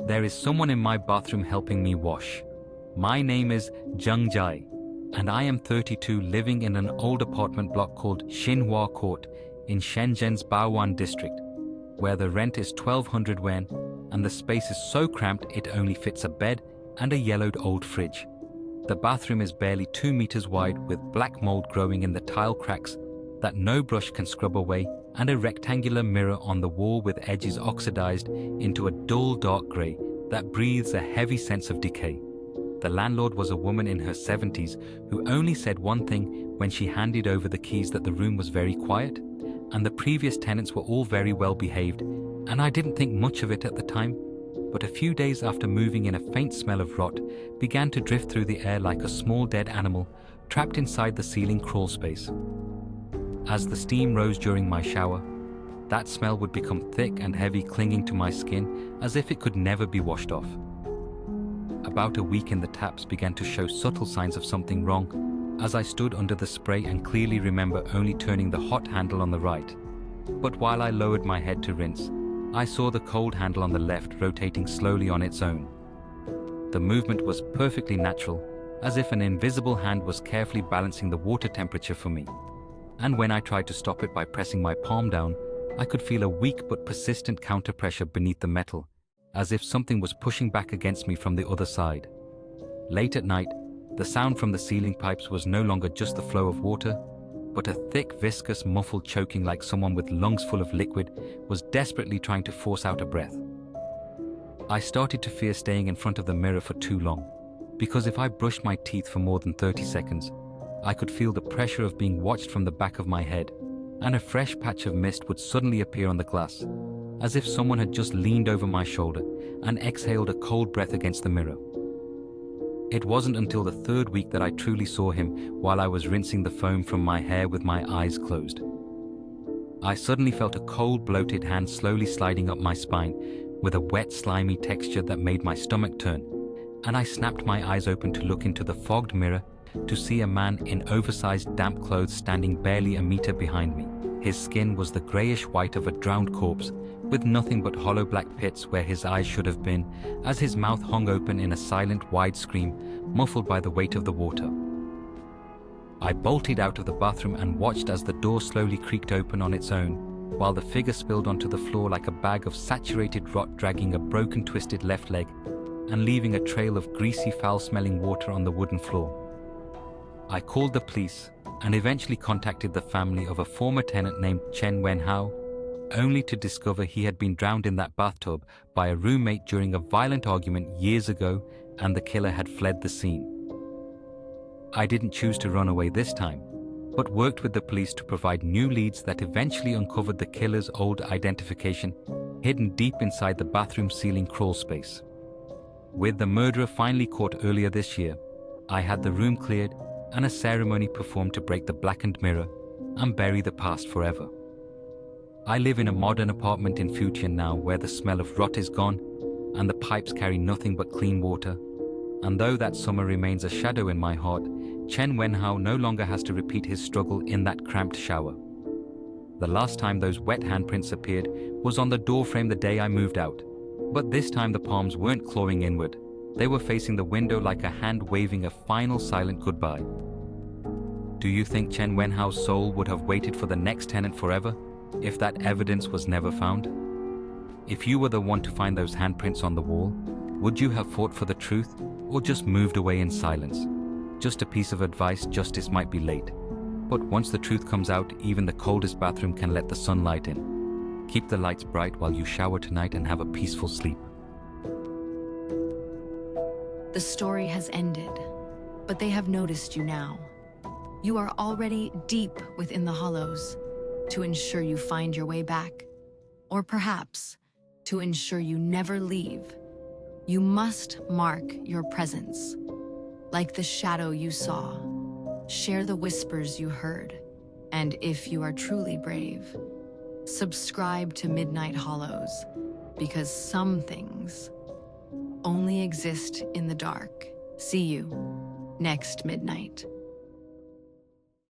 There is someone in my bathroom helping me wash. My name is Jiang Jai, and I am 32, living in an old apartment block called Xinhua Court in Shenzhen's Bao'an district, where the rent is 1,200 yuan and the space is so cramped it only fits a bed and a yellowed old fridge. The bathroom is barely 2 meters wide, with black mold growing in the tile cracks that no brush can scrub away, and a rectangular mirror on the wall with edges oxidized into a dull dark grey that breathes a heavy sense of decay. The landlord was a woman in her 70s who only said one thing when she handed over the keys: that the room was very quiet and the previous tenants were all very well behaved, and I didn't think much of it at the time. But a few days after moving in, a faint smell of rot began to drift through the air like a small dead animal trapped inside the ceiling crawl space. As the steam rose during my shower, that smell would become thick and heavy, clinging to my skin as if it could never be washed off. About a week in, the taps began to show subtle signs of something wrong as I stood under the spray and clearly remember only turning the hot handle on the right. But while I lowered my head to rinse, I saw the cold handle on the left rotating slowly on its own. The movement was perfectly natural, as if an invisible hand was carefully balancing the water temperature for me. And when I tried to stop it by pressing my palm down, I could feel a weak but persistent counter pressure beneath the metal, as if something was pushing back against me from the other side. Late at night, the sound from the ceiling pipes was no longer just the flow of water, but a thick, viscous, muffled choking like someone with lungs full of liquid was desperately trying to force out a breath. I started to fear staying in front of the mirror for too long, because if I brushed my teeth for more than 30 seconds, I could feel the pressure of being watched from the back of my head, and a fresh patch of mist would suddenly appear on the glass, as if someone had just leaned over my shoulder and exhaled a cold breath against the mirror. It wasn't until the third week that I truly saw him while I was rinsing the foam from my hair with my eyes closed. I suddenly felt a cold, bloated hand slowly sliding up my spine with a wet, slimy texture that made my stomach turn, and I snapped my eyes open to look into the fogged mirror to see a man in oversized, damp clothes standing barely a meter behind me. His skin was the greyish white of a drowned corpse, with nothing but hollow black pits where his eyes should have been, as his mouth hung open in a silent, wide scream, muffled by the weight of the water. I bolted out of the bathroom and watched as the door slowly creaked open on its own, while the figure spilled onto the floor like a bag of saturated rot, dragging a broken, twisted left leg and leaving a trail of greasy, foul-smelling water on the wooden floor. I called the police and eventually contacted the family of a former tenant named Chen Wenhao, only to discover he had been drowned in that bathtub by a roommate during a violent argument years ago, and the killer had fled the scene. I didn't choose to run away this time, but worked with the police to provide new leads that eventually uncovered the killer's old identification hidden deep inside the bathroom ceiling crawl space. With the murderer finally caught earlier this year, I had the room cleared and a ceremony performed to break the blackened mirror and bury the past forever. I live in a modern apartment in Fujian now, where the smell of rot is gone and the pipes carry nothing but clean water. And though that summer remains a shadow in my heart, Chen Wenhao no longer has to repeat his struggle in that cramped shower. The last time those wet handprints appeared was on the doorframe the day I moved out. But this time the palms weren't clawing inward. They were facing the window like a hand waving a final silent goodbye. Do you think Chen Wenhao's soul would have waited for the next tenant forever if that evidence was never found? If you were the one to find those handprints on the wall, would you have fought for the truth or just moved away in silence? Just a piece of advice: justice might be late, but once the truth comes out, even the coldest bathroom can let the sunlight in. Keep the lights bright while you shower tonight and have a peaceful sleep. The story has ended, but they have noticed you now. You are already deep within the hollows. To ensure you find your way back, or perhaps to ensure you never leave, you must mark your presence. Like the shadow you saw, share the whispers you heard, and if you are truly brave, subscribe to Midnight Hollows, because some things only exist in the dark. See you next midnight.